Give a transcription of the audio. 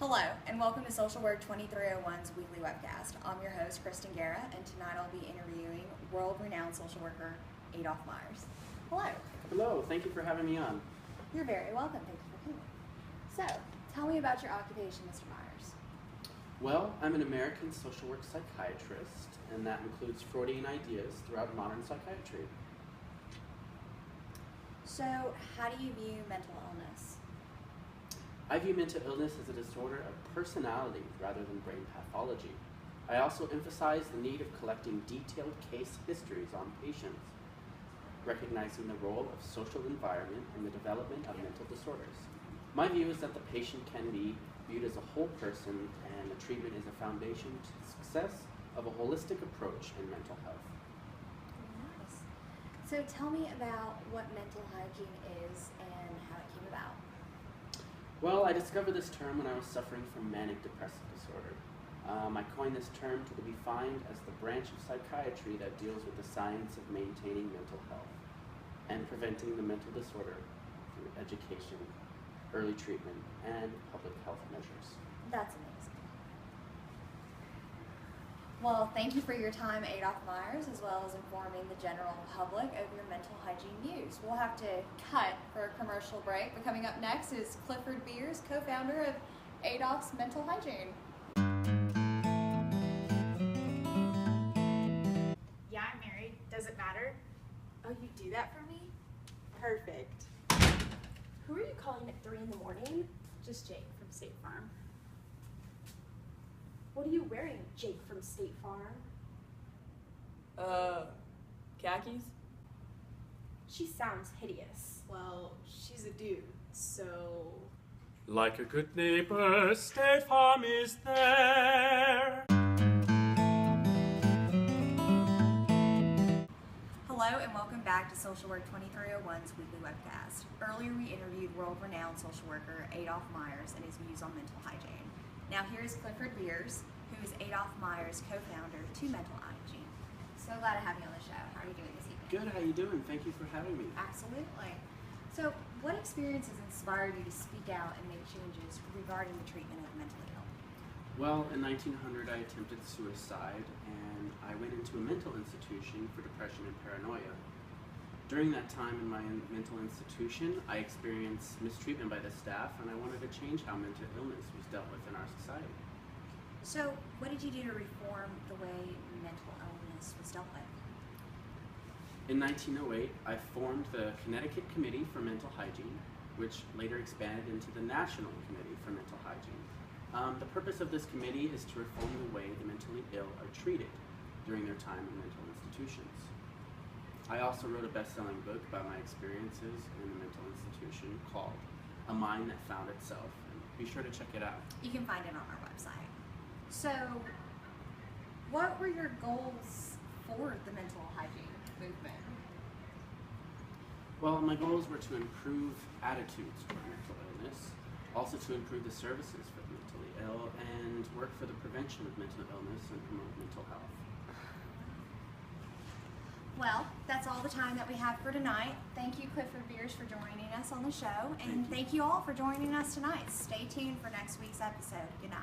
Hello, and welcome to Social Work 2301's weekly webcast. I'm your host, Kristen Guerra, and tonight I'll be interviewing world-renowned social worker Adolph Myers. Hello. Hello, thank you for having me on. You're very welcome. Thank you for coming. So, tell me about your occupation, Mr. Myers. Well, I'm an American social work psychiatrist, and that includes Freudian ideas throughout modern psychiatry. So, how do you view mental illness? I view mental illness as a disorder of personality rather than brain pathology. I also emphasize the need of collecting detailed case histories on patients, recognizing the role of social environment in the development of mental disorders. My view is that the patient can be viewed as a whole person, and the treatment is a foundation to the success of a holistic approach in mental health. Nice. So, tell me about what mental hygiene is and how it came about. Well, I discovered this term when I was suffering from manic depressive disorder. I coined this term to be defined as the branch of psychiatry that deals with the science of maintaining mental health and preventing the mental disorder through education, early treatment, and public health measures. That's amazing. Well, thank you for your time, Adolph Myers, as well as informing the general public of your mental hygiene news. We'll have to cut for a commercial break, but coming up next is Clifford Beers, co-founder of Adolph's Mental Hygiene. Yeah, I'm married. Does it matter? Oh, you do that for me? Perfect. Who are you calling at 3 in the morning? Just Jake from State Farm. What are you wearing, Jake from State Farm? Khakis? She sounds hideous. Well, she's a dude, so... Like a good neighbor, State Farm is there. Hello and welcome back to Social Work 2301's weekly webcast. Earlier we interviewed world-renowned social worker Adolph Myers and his views on mental hygiene. Now here is Clifford Beers, who is Adolph Myers' co-founder to Mental Hygiene. So glad to have you on the show. How are you doing this evening? Good, how you doing? Thank you for having me. Absolutely. So what experiences inspired you to speak out and make changes regarding the treatment of mentally ill? Well, in 1900 I attempted suicide, and I went into a mental institution for depression and paranoia. During that time in my mental institution, I experienced mistreatment by the staff, and I wanted to change how mental illness was dealt with in our society. So what did you do to reform the way mental illness was dealt with? In 1908, I formed the Connecticut Committee for Mental Hygiene, which later expanded into the National Committee for Mental Hygiene. The purpose of this committee is to reform the way the mentally ill are treated during their time in mental institutions. I also wrote a best-selling book about my experiences in a mental institution called A Mind That Found Itself, and be sure to check it out. You can find it on our website. So, what were your goals for the mental hygiene movement? Well, my goals were to improve attitudes toward mental illness, also to improve the services for the mentally ill, and work for the prevention of mental illness and promote mental health. Well, that's all the time that we have for tonight. Thank you, Clifford Beers, for joining us on the show, and thank you all for joining us tonight. Stay tuned for next week's episode. Good night.